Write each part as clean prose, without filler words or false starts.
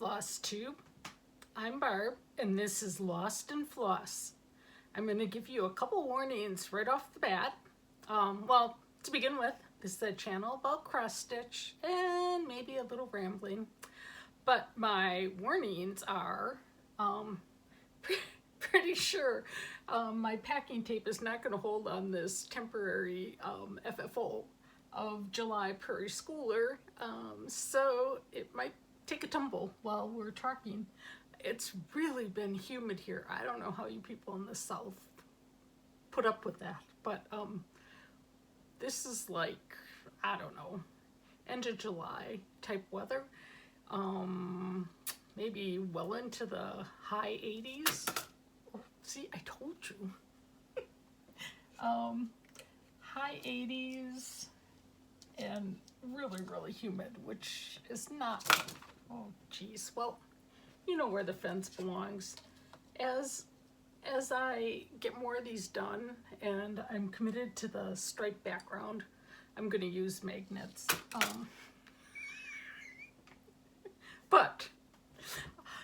FlossTube. I'm Barb, and this is Lost in Floss. I'm going to give you a couple warnings right off the bat. Well, to begin with, this is a channel about cross stitch and maybe a little rambling. But my warnings are pretty sure my packing tape is not going to hold on this temporary FFO of July Prairie Schooler, so it might take a tumble while we're talking. It's really been humid here. I don't know how you people in the South put up with that, but this is like, I don't know, end of July type weather. Maybe well into the high 80s. Oh, see, I told you. High 80s and really, really humid, which is not, oh geez, well, you know where the fence belongs. As I get more of these done and I'm committed to the striped background, I'm going to use magnets. But,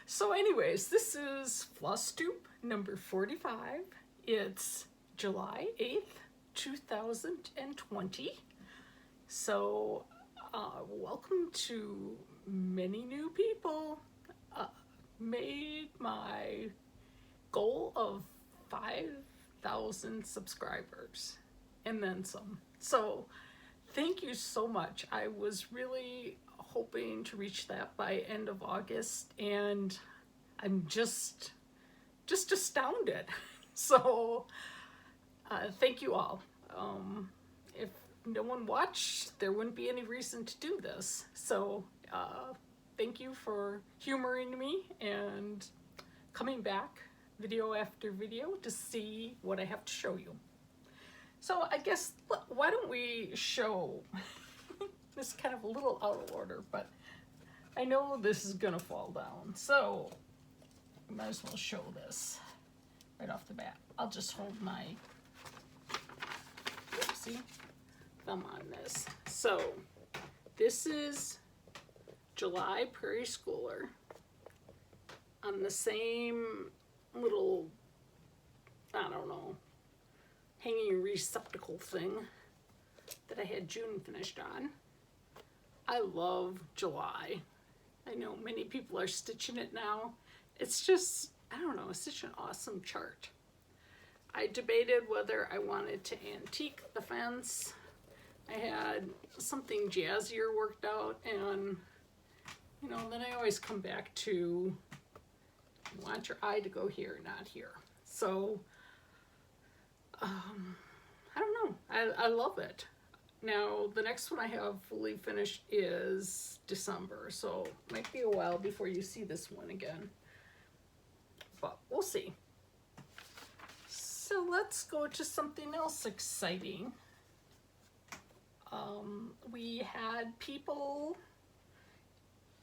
so anyways, this is FlossTube number 45. It's July 8th, 2020. So, welcome to many new people. Made my goal of 5,000 subscribers and then some. So thank you so much. I was really hoping to reach that by end of August, and I'm just astounded. So thank you all. If no one watched, there wouldn't be any reason to do this. So thank you for humoring me and coming back video after video to see what I have to show you. So I guess, why don't we show this kind of a little out of order, but I know this is gonna fall down. So I might as well show this right off the bat. I'll just hold my, oopsie, thumb on this. So this is July Prairie Schooler on the same little, I don't know, hanging receptacle thing that I had June finished on. I love July. I know many people are stitching it now. It's just, I don't know, it's such an awesome chart. I debated whether I wanted to antique the fence. I had something jazzier worked out, and you know, then I always come back to, you want your eye to go here, not here. So, I don't know. I love it. Now, the next one I have fully finished is December, so it might be a while before you see this one again. But we'll see. So let's go to something else exciting. We had people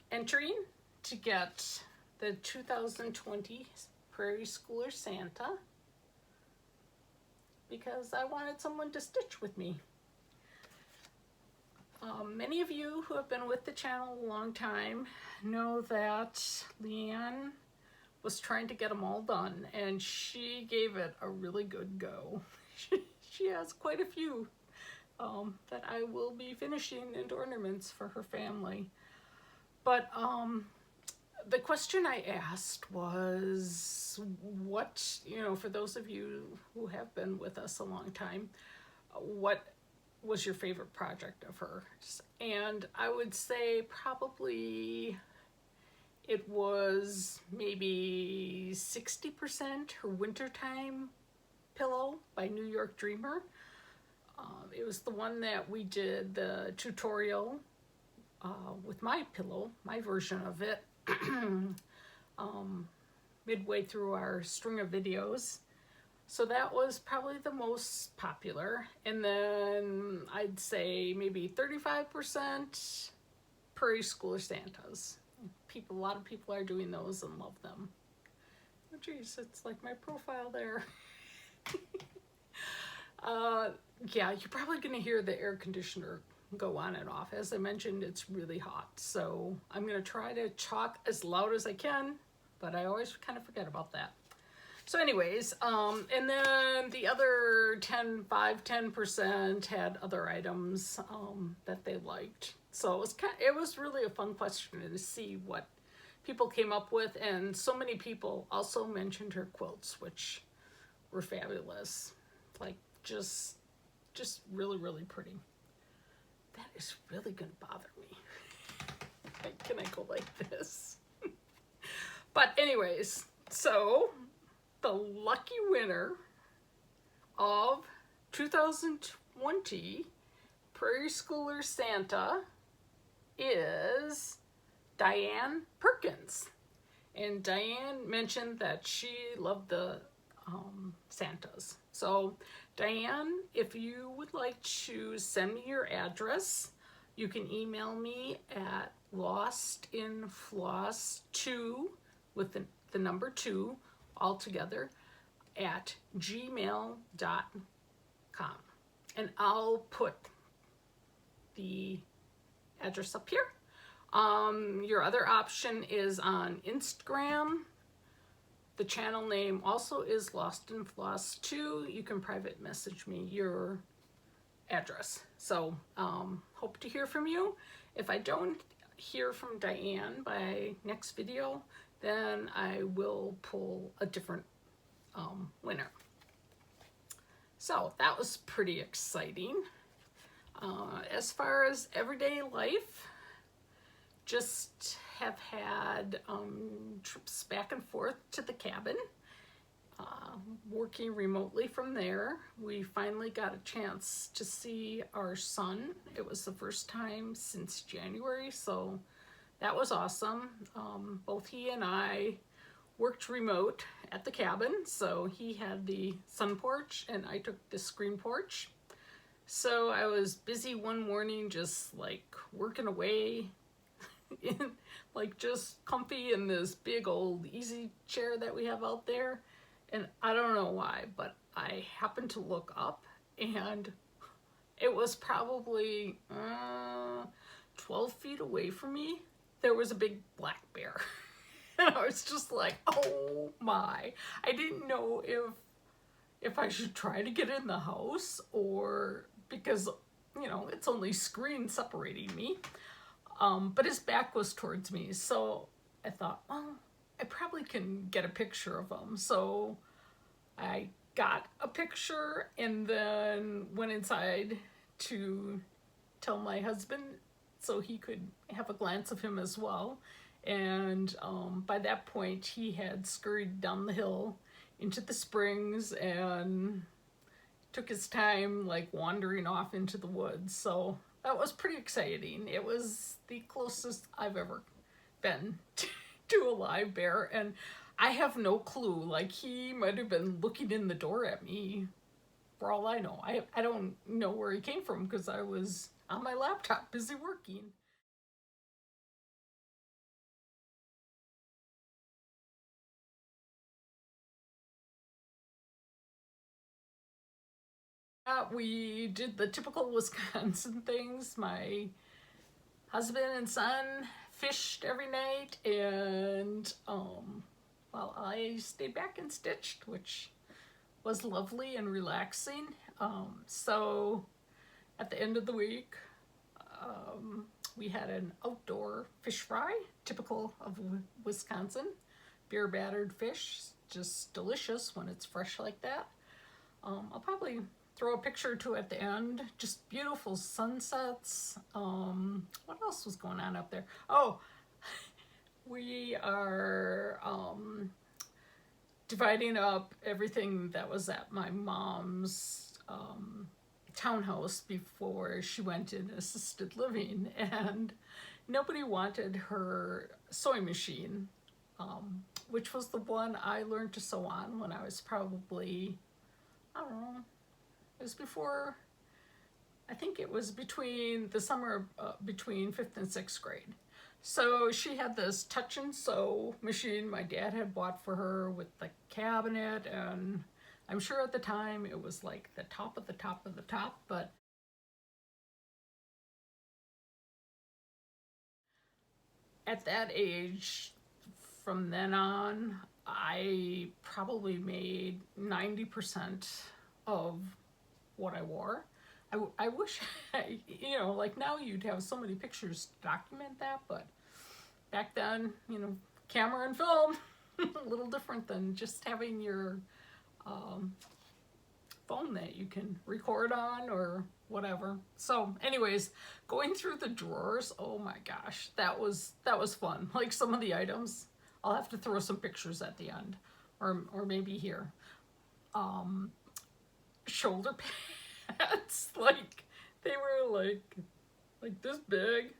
entering to get the 2020 Prairie Schooler Santa because I wanted someone to stitch with me. Many of you who have been with the channel a long time know that Leanne was trying to get them all done, and she gave it a really good go. She has quite a few that I will be finishing into ornaments for her family. But the question I asked was, what, you know, for those of you who have been with us a long time, what was your favorite project of hers? And I would say probably it was maybe 60% her Wintertime pillow by New York Dreamer. It was the one that we did the tutorial with my pillow, my version of it, midway through our string of videos. So that was probably the most popular. And then I'd say maybe 35% Prairie Schooler Santas. A lot of people are doing those and love them. Oh geez, it's like my profile there. Yeah, you're probably gonna hear the air conditioner go on and off. As I mentioned, it's really hot, so I'm going to try to talk as loud as I can, but I always kind of forget about that. So anyways, and then the other 10% had other items that they liked. So it was really a fun question to see what people came up with, and so many people also mentioned her quilts, which were fabulous. Like just really, really pretty. That is really gonna bother me. Can I go like this? But anyways, so the lucky winner of 2020 Prairie Schooler Santa is Diane Perkins. And Diane mentioned that she loved the Santas. So Diane, if you would like to send me your address, you can email me at lostinfloss2 with the number 2 all together at gmail.com. And I'll put the address up here. Your other option is on Instagram. The channel name also is Lost in Floss 2. You can private message me your address. So hope to hear from you. If I don't hear from Diane by next video, then I will pull a different winner. So that was pretty exciting. As far as everyday life, just have had trips back and forth to the cabin, working remotely from there. We finally got a chance to see our son. It was the first time since January, so that was awesome. Both he and I worked remote at the cabin, so he had the sun porch and I took the screen porch. So I was busy one morning just like working away in like just comfy in this big old easy chair that we have out there, and I don't know why, but I happened to look up and it was probably 12 feet away from me. There was a big black bear. And I was just like, oh my. I didn't know if I should try to get in the house, or because, you know, it's only screen separating me. But his back was towards me, so I thought, well, I probably can get a picture of him. So I got a picture and then went inside to tell my husband so he could have a glance of him as well. And by that point, he had scurried down the hill into the springs and took his time like wandering off into the woods. So that was pretty exciting. It was the closest I've ever been to a live bear, and I have no clue. Like, he might have been looking in the door at me for all I know. I don't know where he came from because I was on my laptop busy working. We did the typical Wisconsin things. My husband and son fished every night, and well, I stayed back and stitched, which was lovely and relaxing. So at the end of the week, we had an outdoor fish fry, typical of Wisconsin. Beer battered fish, just delicious when it's fresh like that. I'll probably throw a picture or two at the end. Just beautiful sunsets. What else was going on up there? Oh, we are dividing up everything that was at my mom's townhouse before she went in assisted living, and nobody wanted her sewing machine, which was the one I learned to sew on when I was probably, I don't know, it was before, I think it was between the summer between 5th and 6th grade. So she had this touch and sew machine my dad had bought for her with the cabinet, and I'm sure at the time it was like the top of the top of the top, but at that age, from then on, I probably made 90% of what I wore. I wish, you know, like now you'd have so many pictures to document that, but back then, you know, camera and film, a little different than just having your phone that you can record on or whatever. So anyways, going through the drawers, oh my gosh, that was fun. Like some of the items, I'll have to throw some pictures at the end, or maybe here. Shoulder pads, like they were like this big.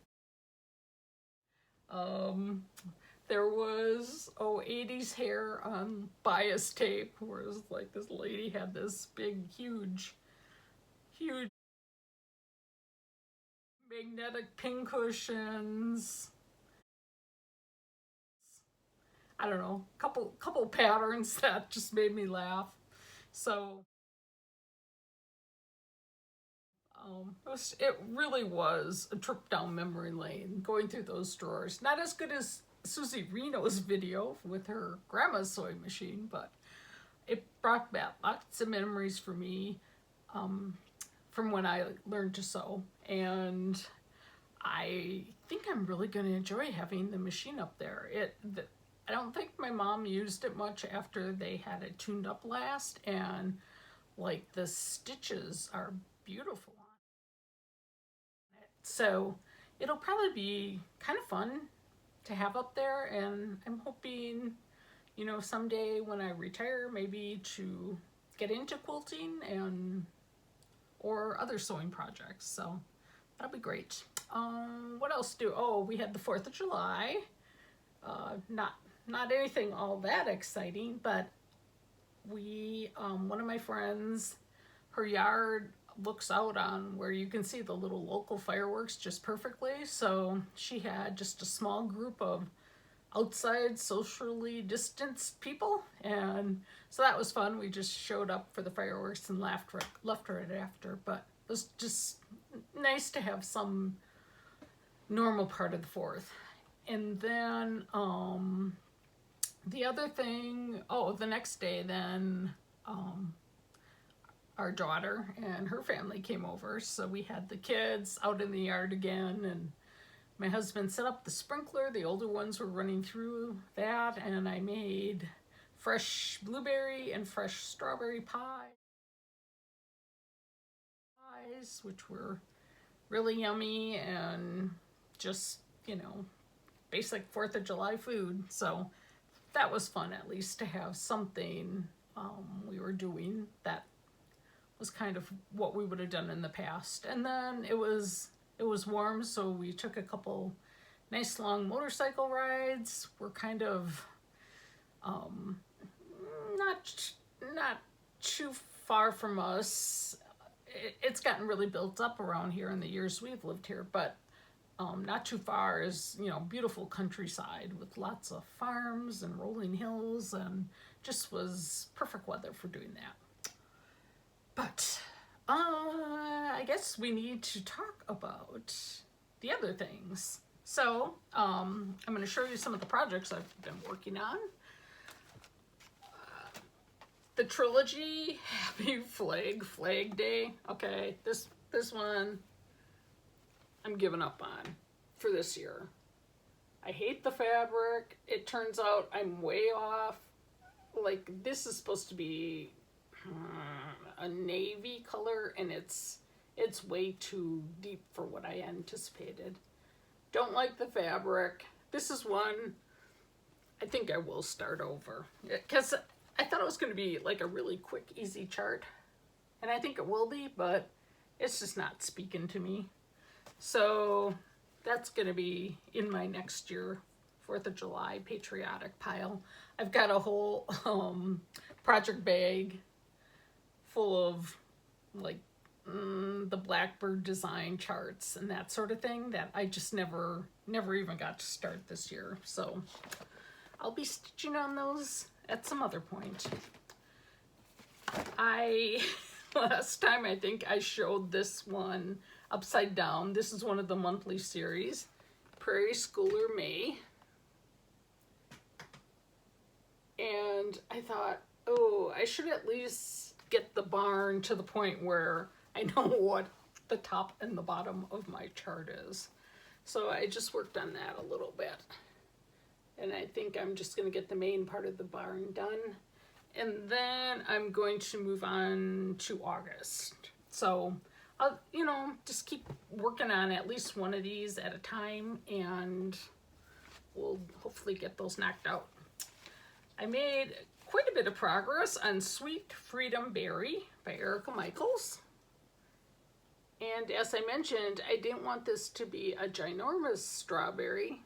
There was 80s hair on bias tape, where it was like this lady had this big huge magnetic pin cushions. I don't know, couple patterns that just made me laugh. So it really was a trip down memory lane going through those drawers. Not as good as Suzy Reno's video with her grandma's sewing machine, but it brought back lots of memories for me from when I learned to sew. And I think I'm really going to enjoy having the machine up there. I don't think my mom used it much after they had it tuned up last, and like the stitches are beautiful on it. So it'll probably be kind of fun to have up there, and I'm hoping, you know, someday when I retire, maybe to get into quilting and or other sewing projects. So that'll be great. What else we had the 4th of July. Not anything all that exciting, but we, one of my friends, her yard looks out on where you can see the little local fireworks just perfectly. So she had just a small group of outside socially distanced people, and so that was fun. We just showed up for the fireworks and left right after, but it was just nice to have some normal part of the 4th. And then the other thing, the next day then, our daughter and her family came over, so we had the kids out in the yard again, and my husband set up the sprinkler. The older ones were running through that, and I made fresh blueberry and fresh strawberry pies, which were really yummy and just, you know, basic 4th of July food. So that was fun, at least to have something we were doing that was kind of what we would have done in the past. And then it was warm, so we took a couple nice long motorcycle rides. We're kind of not too far from us. It's gotten really built up around here in the years we've lived here, but not too far is, you know, beautiful countryside with lots of farms and rolling hills, and just was perfect weather for doing that. But I guess we need to talk about the other things. So I'm going to show you some of the projects I've been working on. The trilogy, Happy Flag Day. Okay, this one I'm giving up on for this year. I hate the fabric. It turns out I'm way off. Like, this is supposed to be a navy color, and it's way too deep for what I anticipated. Don't like the fabric. This is one I think I will start over, because I thought it was going to be like a really quick, easy chart, and I think it will be, but it's just not speaking to me. So that's going to be in my next year 4th of July Patriotic pile. I've got a whole project bag full of like the Blackbird design charts and that sort of thing that I just never even got to start this year. So I'll be stitching on those at some other point. Last time I think I showed this one upside down. This is one of the monthly series. Prairie Schooler May. And I thought, oh, I should at least get the barn to the point where I know what the top and the bottom of my chart is. So I just worked on that a little bit. And I think I'm just going to get the main part of the barn done. And then I'm going to move on to August. So I'll, you know, just keep working on at least one of these at a time, and we'll hopefully get those knocked out. I made quite a bit of progress on Sweet Freedom Berry by Erica Michaels. And as I mentioned, I didn't want this to be a ginormous strawberry,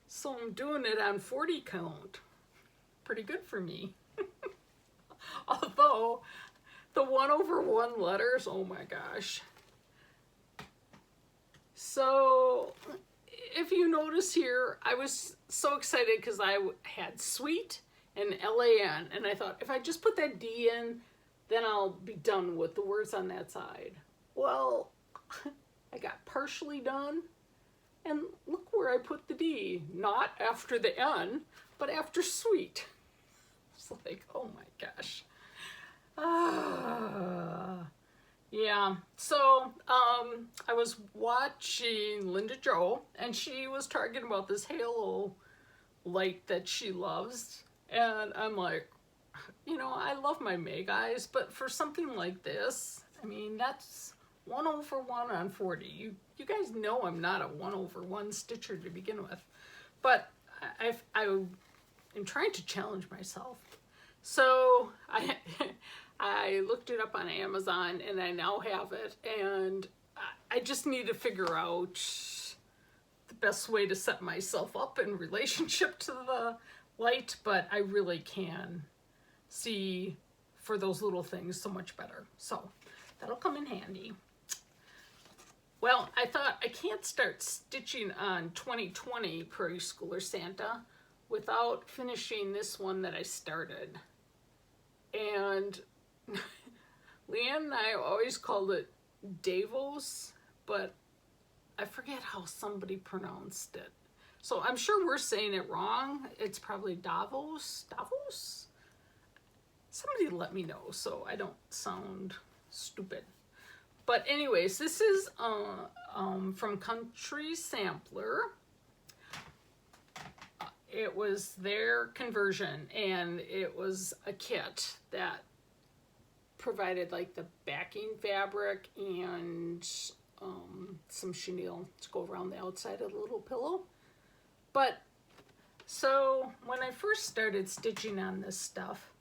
so I'm doing it on 40 count. Pretty good for me. Although the 1/1 letters, oh my gosh. So if you notice here, I was so excited because I had sweet and LAN, and I thought if I just put that D in, then I'll be done with the words on that side. Well, I got partially done, and look where I put the D. Not after the N, but after sweet. It's like, oh my gosh. Yeah, so I was watching Lynda Joe, and she was talking about this halo light that she loves, and I'm like, you know, I love my May guys, but for something like this, I mean, that's 1/1 on 40. You guys know I'm not a 1/1 stitcher to begin with, but I'm trying to challenge myself. So I looked it up on Amazon, and I now have it, and I just need to figure out the best way to set myself up in relationship to the light, but I really can see for those little things so much better. So that'll come in handy. Well, I thought I can't start stitching on 2020 Prairie Schooler Santa without finishing this one that I started. And Leanne and I always called it Davos, but I forget how somebody pronounced it. So I'm sure we're saying it wrong. It's probably Davos? Davos? Somebody let me know so I don't sound stupid. But anyways, this is from Country Sampler. It was their conversion, and it was a kit that provided like the backing fabric and some chenille to go around the outside of the little pillow. But so when I first started stitching on this stuff,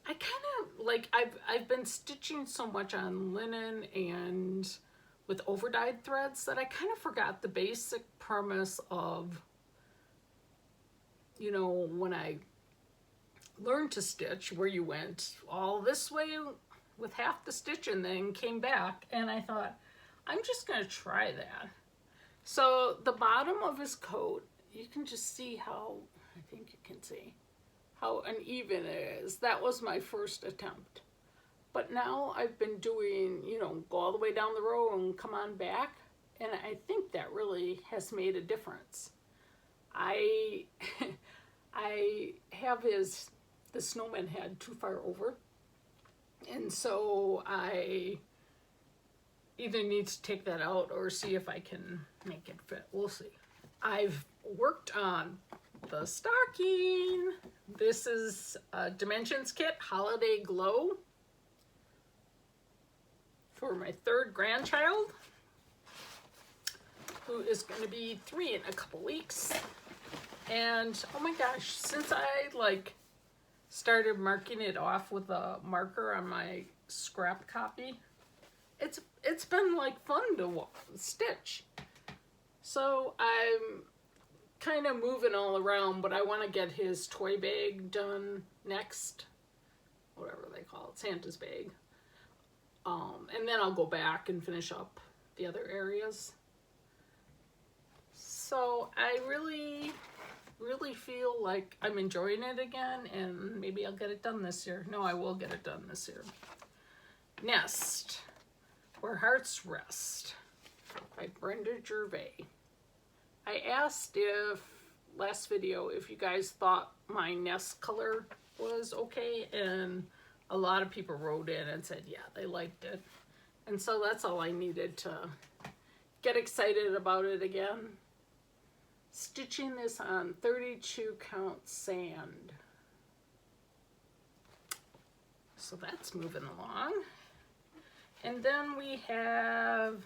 I kind of like, I've been stitching so much on linen and with over-dyed threads that I kind of forgot the basic premise of, you know, when I learned to stitch, where you went all this way with half the stitch and then came back, and I thought, I'm just going to try that. So the bottom of his coat, you can just see how, I think you can see how uneven it is. That was my first attempt. But now I've been doing, you know, go all the way down the row and come on back, and I think that really has made a difference. I have the snowman head too far over, and so I either need to take that out or see if I can make it fit. We'll see. I've worked on the stocking. This is a Dimensions Kit Holiday Glow for my third grandchild, who is going to be 3 in a couple weeks. And oh my gosh, since I like started marking it off with a marker on my scrap copy, it's been like fun to stitch. So I'm kind of moving all around, but I want to get his toy bag done next, whatever they call it, Santa's bag. And then I'll go back and finish up the other areas. So I really feel like I'm enjoying it again, and maybe I'll get it done this year. No, I will get it done this year. Nest, Where Hearts Rest by Brenda Gervais. I asked if, last video, if you guys thought my nest color was okay, and a lot of people wrote in and said, yeah, they liked it. And so that's all I needed to get excited about it again. Stitching this on 32 count sand. So that's moving along. And then we have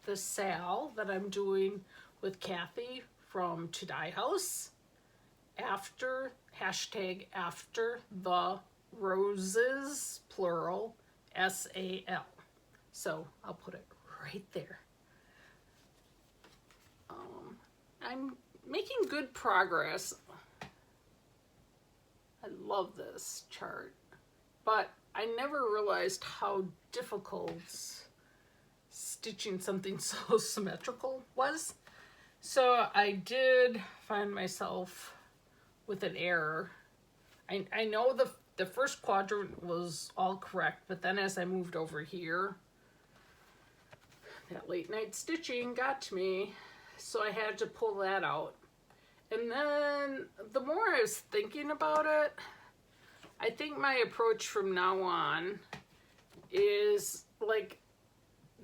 the SAL that I'm doing with Kathy from To Dye House. After, hashtag after the roses, plural, SAL. So I'll put it right there. I'm making good progress. I love this chart, but I never realized how difficult stitching something so symmetrical was. So I did find myself with an error. I know the first quadrant was all correct, but then as I moved over here, that late night stitching got to me, so I had to pull that out. And then the more I was thinking about it, I think my approach from now on is like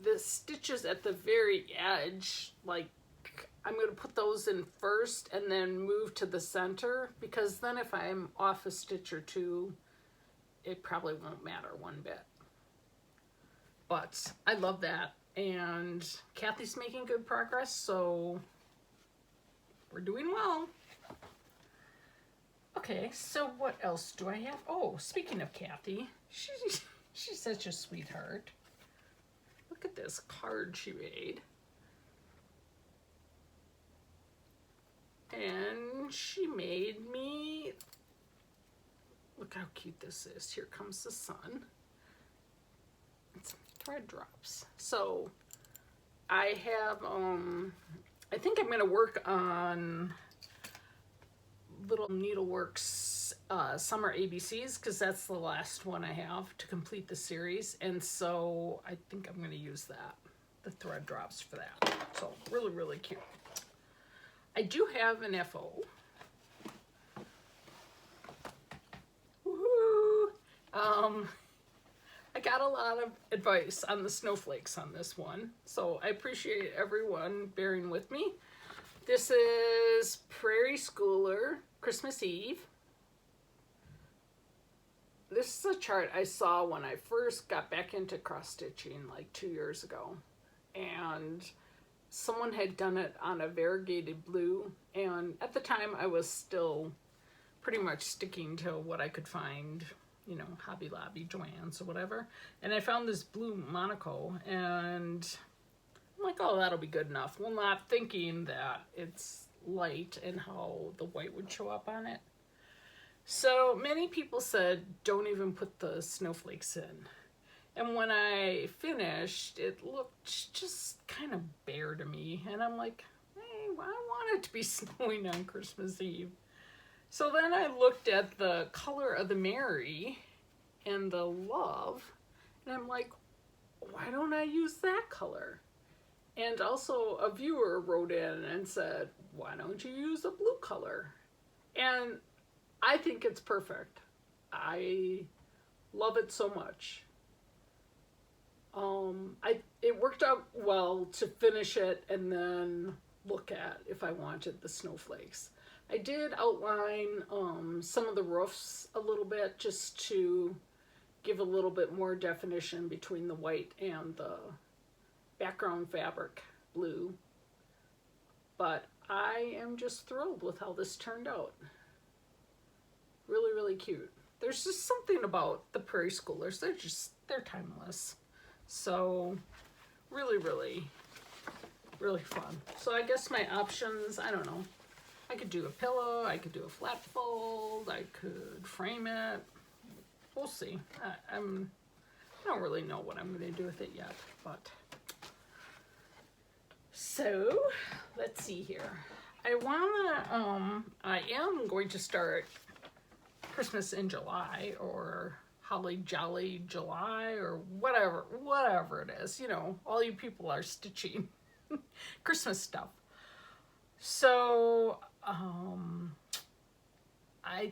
the stitches at the very edge, like I'm going to put those in first and then move to the center, because then if I'm off a stitch or two, it probably won't matter one bit. But I love that, and Kathy's making good progress, so we're doing well. Okay, so what else do I have? Oh, speaking of Kathy, she's such a sweetheart. Look at this card she made. And she made me, look how cute this is. Here comes the sun. And some thread drops. So I have, I think I'm gonna work on Little Needleworks Summer ABCs, because that's the last one I have to complete the series. And so I think I'm gonna use that, the thread drops for that. So really, really cute. I do have an FO. Woohoo! I got a lot of advice on the snowflakes on this one, so I appreciate everyone bearing with me. This is Prairie Schooler, Christmas Eve. This is a chart I saw when I first got back into cross stitching like 2 years ago, and someone had done it on a variegated blue, and at the time I was still pretty much sticking to what I could find, you know, Hobby Lobby, Joann's or whatever, and I found this blue Monaco, and I'm like, oh, that'll be good enough. Well, not thinking that it's light and how the white would show up on it. So many people said, don't even put the snowflakes in. And when I finished, it looked just kind of bare to me. And I'm like, hey, I want it to be snowing on Christmas Eve. So then I looked at the color of the Mary and the Love, and I'm like, why don't I use that color? And also a viewer wrote in and said, why don't you use a blue color? And I think it's perfect. I love it so much. It worked out well to finish it and then look at if I wanted the snowflakes. I did outline some of the roofs a little bit just to give a little bit more definition between the white and the background fabric blue. But I am just thrilled with how this turned out. Really, really cute. There's just something about the Prairie Schoolers. They're timeless. So really, really, really fun. So I guess my options, I don't know. I could do a pillow, I could do a flat fold, I could frame it. We'll see. I don't really know what I'm going to do with it yet, but. So let's see here. I am going to start Christmas in July, or Holly Jolly July, or whatever it is. You know, all you people are stitching Christmas stuff. So I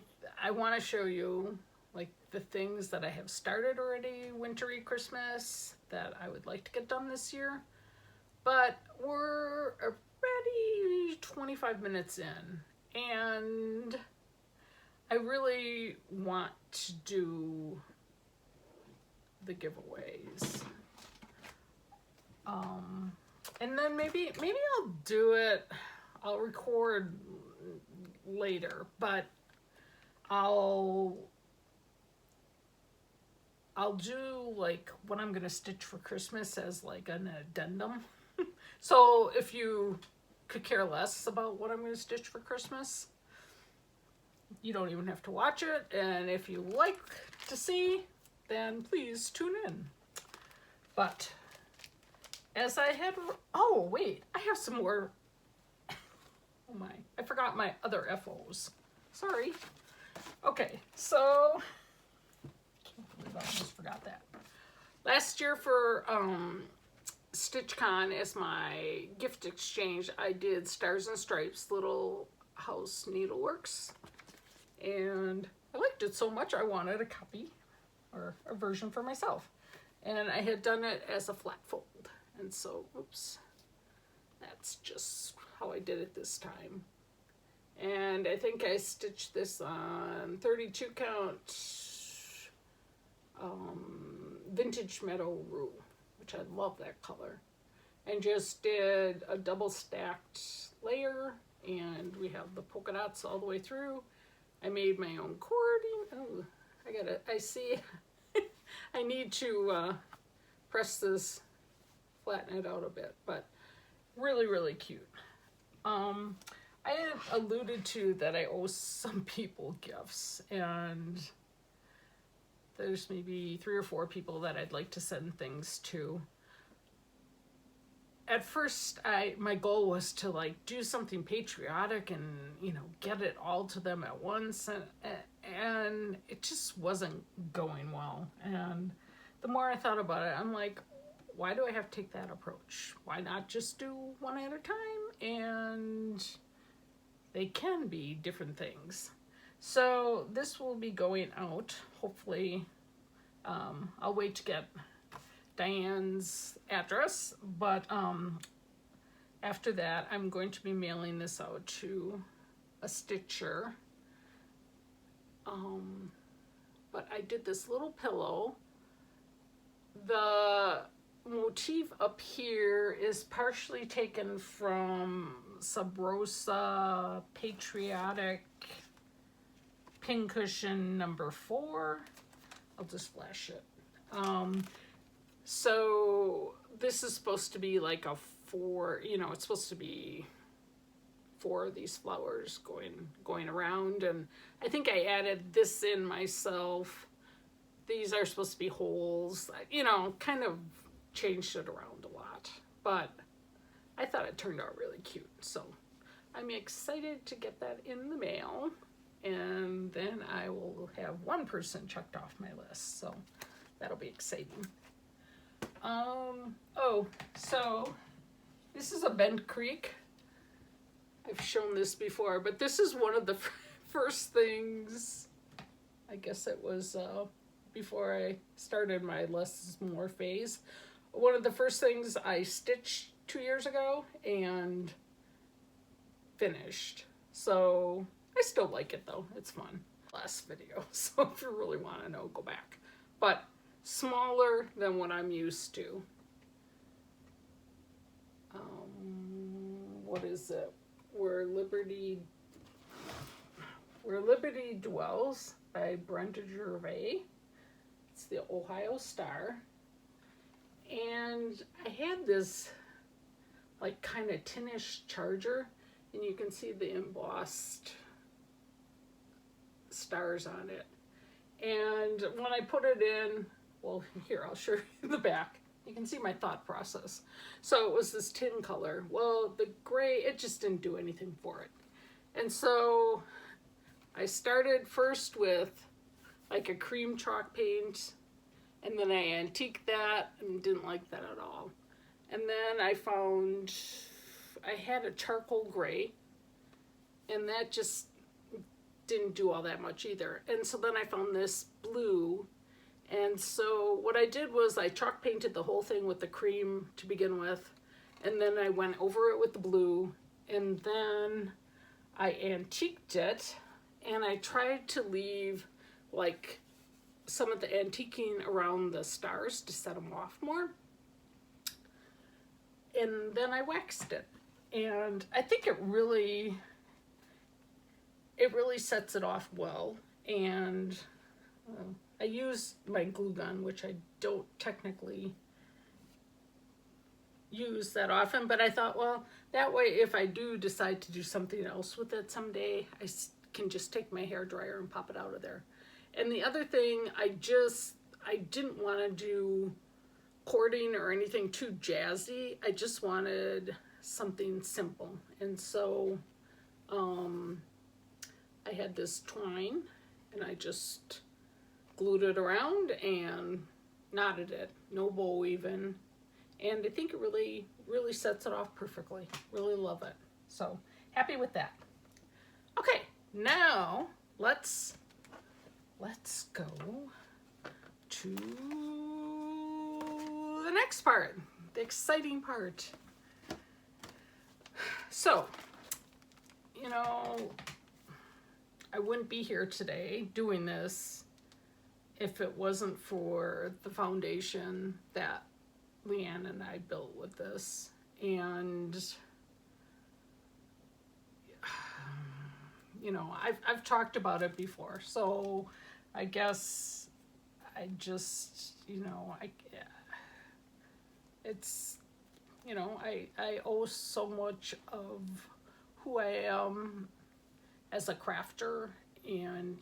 want to show you like the things that I have started already, wintry Christmas, that I would like to get done this year. But we're already 25 minutes in, and I really want to do the giveaways. And then maybe I'll do it. I'll record later, but I'll do like what I'm gonna stitch for Christmas as like an addendum. So if you could care less about what I'm gonna stitch for Christmas, you don't even have to watch it. And if you like to see, then please tune in. But as I had, oh wait, I have some more. Oh my, I forgot my other FOs. Sorry. Okay, so I can't believe I just forgot that. Last year for StitchCon as my gift exchange, I did Stars and Stripes Little House Needleworks, and I liked it so much I wanted a copy or a version for myself, and I had done it as a flat fold, and so oops, that's just how I did it this time. And I think I stitched this on 32 count Vintage Meadow Rue, which I love that color, and just did a double stacked layer, and we have the polka dots all the way through. I made my own cording. Oh, I see I need to press this, flatten it out a bit, but really, really cute. I had alluded to that I owe some people gifts, and there's maybe 3 or 4 people that I'd like to send things to. At first, my goal was to like do something patriotic and, you know, get it all to them at once, and it just wasn't going well. And the more I thought about it, I'm like, why do I have to take that approach? Why not just do one at a time? And they can be different things. So this will be going out, hopefully. I'll wait to get Diane's address, but after that I'm going to be mailing this out to a stitcher. But I did this little pillow. The motif up here is partially taken from Sub Rosa Patriotic Pincushion number 4. I'll just flash it. So this is supposed to be like a 4, you know, it's supposed to be 4 of these flowers going around, and I think I added this in myself. These are supposed to be holes, you know, kind of changed it around a lot, but I thought it turned out really cute. So I'm excited to get that in the mail, and then I will have one person checked off my list, so that'll be exciting. Oh, so this is a Bent Creek. I've shown this before, but this is one of the first things, I guess it was before I started my less is more phase. One of the first things I stitched 2 years ago and finished. So I still like it though, it's fun. Last video, so if you really want to know, go back. But smaller than what I'm used to. What is it? Where Liberty Dwells by Brenda Gervais. It's the Ohio Star. And I had this like kind of tinnish charger, and you can see the embossed stars on it. And when I put it in, well, here, I'll show you the back. You can see my thought process. So it was this tin color. Well, the gray, it just didn't do anything for it. And so I started first with like a cream chalk paint, and then I antiqued that and didn't like that at all. And then I found, I had a charcoal gray, and that just didn't do all that much either. And so then I found this blue, and so what I did was I chalk painted the whole thing with the cream to begin with, and then I went over it with the blue, and then I antiqued it, and I tried to leave like some of the antiquing around the stars to set them off more. And then I waxed it, and I think it really sets it off well. And I used my glue gun, which I don't technically use that often, but I thought, well, that way if I do decide to do something else with it someday, I can just take my hairdryer and pop it out of there. And the other thing, I didn't want to do cording or anything too jazzy. I just wanted something simple. And so I had this twine, and I just glued it around and knotted it, no bow weaving. And I think it really sets it off perfectly. Really love it. So happy with that. Okay, now let's go to the next part, the exciting part. So, you know, I wouldn't be here today doing this if it wasn't for the foundation that Leanne and I built with this. And you know, I've talked about it before, so I guess I just, you know, it's, you know, I owe so much of who I am as a crafter and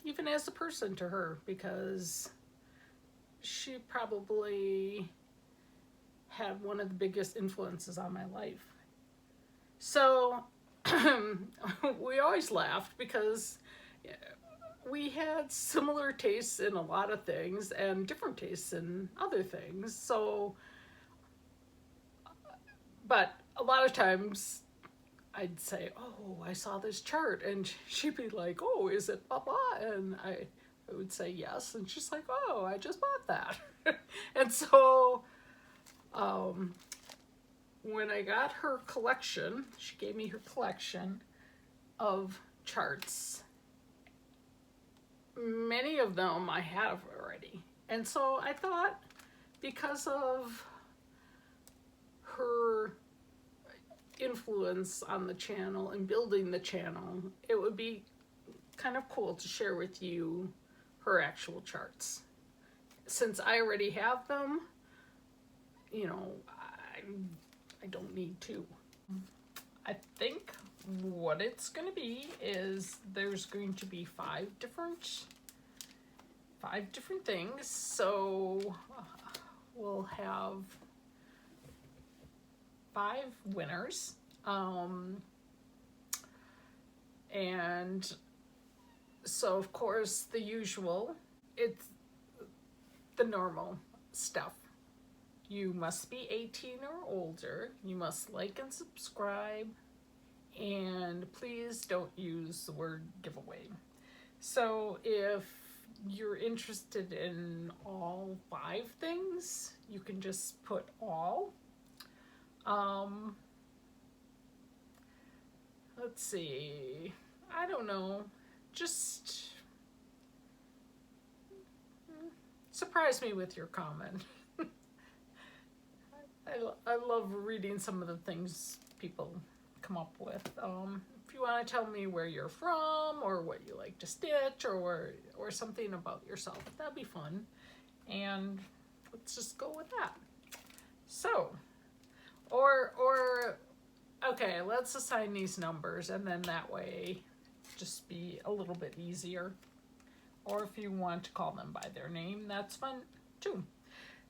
even as a person to her, because she probably had one of the biggest influences on my life. So we always laughed because we had similar tastes in a lot of things and different tastes in other things. So, but a lot of times I'd say, oh, I saw this chart, and she'd be like, oh, is it blah, blah? And I would say yes, and she's like, oh, I just bought that. And so when I got her collection, she gave me her collection of charts. Many of them I have already. And so I thought, because of her influence on the channel and building the channel, it would be kind of cool to share with you her actual charts. Since I already have them, you know, I don't need to. I think what it's going to be is there's going to be five different things. So we'll have 5 winners. And so of course the usual, it's the normal stuff. You must be 18 or older. You must like and subscribe. And please don't use the word giveaway. So if you're interested in all 5 things, you can just put all. Let's see. I don't know. Just surprise me with your comment. I love reading some of the things people come up with. If you want to tell me where you're from, or what you like to stitch, or something about yourself, that'd be fun. And let's just go with that. So, okay, let's assign these numbers, and then that way just be a little bit easier. Or if you want to call them by their name, that's fun too.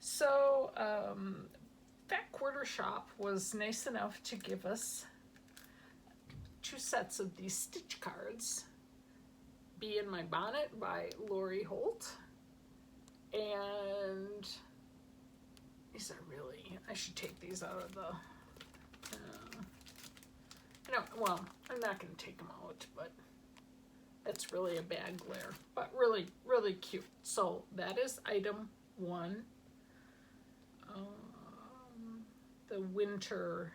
So, Fat Quarter Shop was nice enough to give us 2 sets of these stitch cards. Bee in My Bonnet by Lori Holt. And these are really, I should take these out of the, I well, I'm not going to take them out, but that's really a bad glare. But really, really cute. So that is item 1. The winter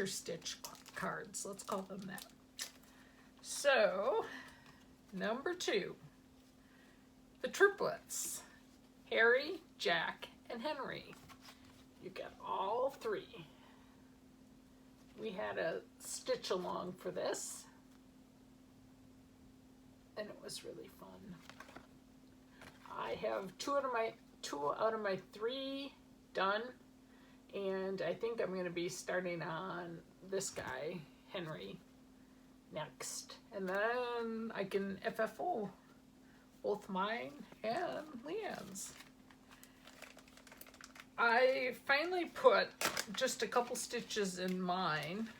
stitch cards. Let's call them that. So, number 2. The triplets. Harry, Jack, and Henry. You get all 3. We had a stitch along for this, and it was really fun. I have 2 out of my 3 done, and I think I'm going to be starting on this guy, Henry, next. And then I can FFO both mine and Leanne's. I finally put just a couple stitches in mine,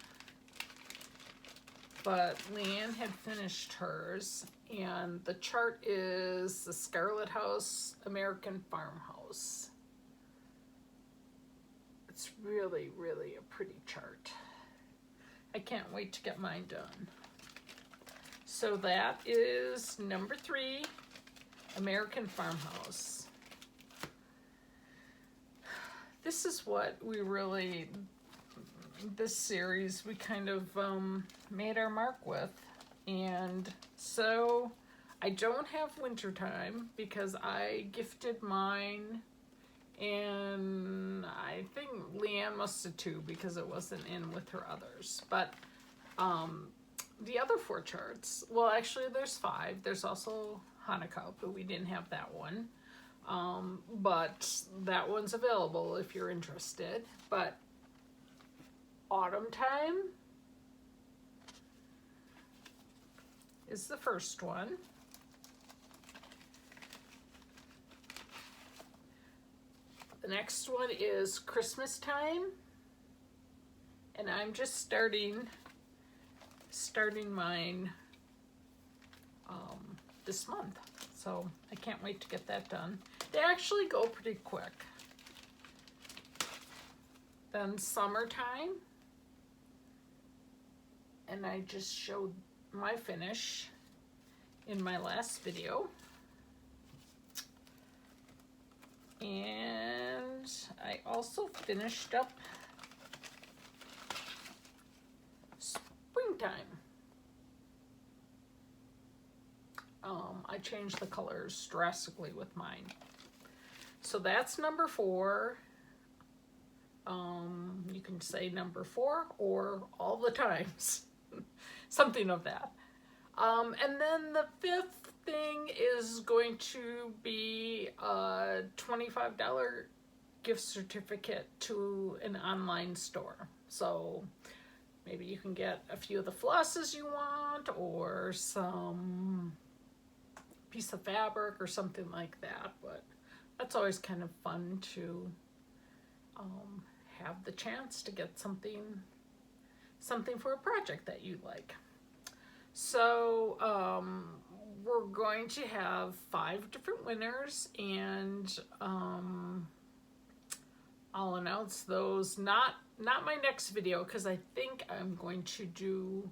but Leanne had finished hers, and the chart is the Scarlet House American Farmhouse. It's really, really a pretty chart. I can't wait to get mine done. So that is number 3, American Farmhouse. This is what we really, this series, we kind of made our mark with. And so I don't have wintertime because I gifted mine, and I think Leanne must have too because it wasn't in with her others. But the other 4 charts, well, actually there's 5. There's also Hanukkah, but we didn't have that one. But that one's available if you're interested. But autumn time is the first one. The next one is Christmas time, and I'm just starting mine this month, so I can't wait to get that done. They actually go pretty quick. Then summertime, and I just showed my finish in my last video. And I also finished up springtime. I changed the colors drastically with mine. So that's number 4. You can say number 4 or all the times. Something of that. And then the 5th thing is going to be a $25 gift certificate to an online store. So maybe you can get a few of the flosses you want, or some piece of fabric or something like that. But that's always kind of fun to have the chance to get something for a project that you like. So we're going to have 5 different winners, and I'll announce those not my next video, because I think I'm going to do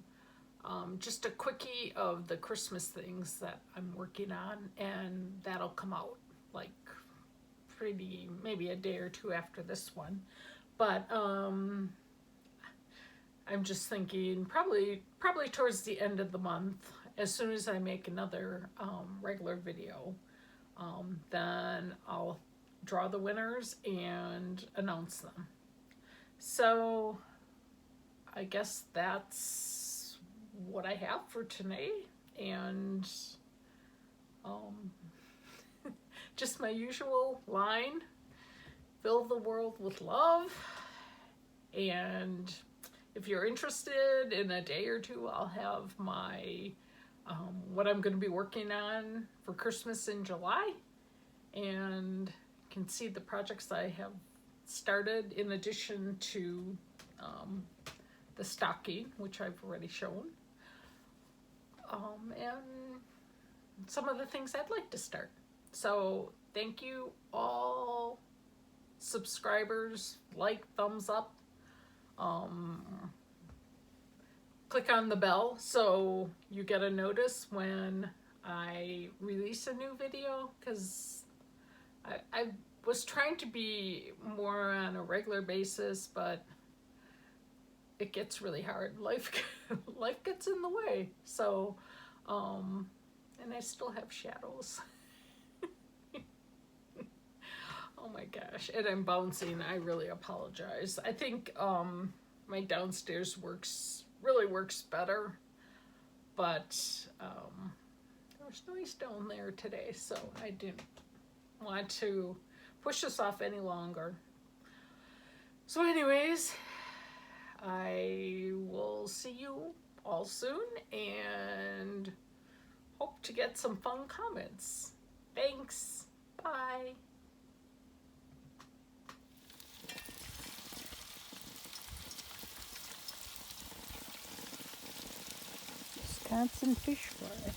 just a quickie of the Christmas things that I'm working on, and that'll come out like maybe a day or 2 after this one. But I'm just thinking probably towards the end of the month, as soon as I make another regular video, then I'll draw the winners and announce them. So I guess that's what I have for today, and just my usual line: fill the world with love. And if you're interested, in a day or 2, I'll have my what I'm going to be working on for Christmas in July, and can see the projects I have started in addition to the stocking, which I've already shown, and some of the things I'd like to start. So thank you all thumbs up, click on the bell so you get a notice when I release a new video, because I was trying to be more on a regular basis, but it gets really hard. Life gets in the way. So, and I still have shadows. Oh my gosh, and I'm bouncing. I really apologize. I think my downstairs really works better, but there's noise down there today, so I didn't want to push this off any longer. So anyways, I will see you all soon and hope to get some fun comments. Thanks. Bye. Wisconsin fish fry.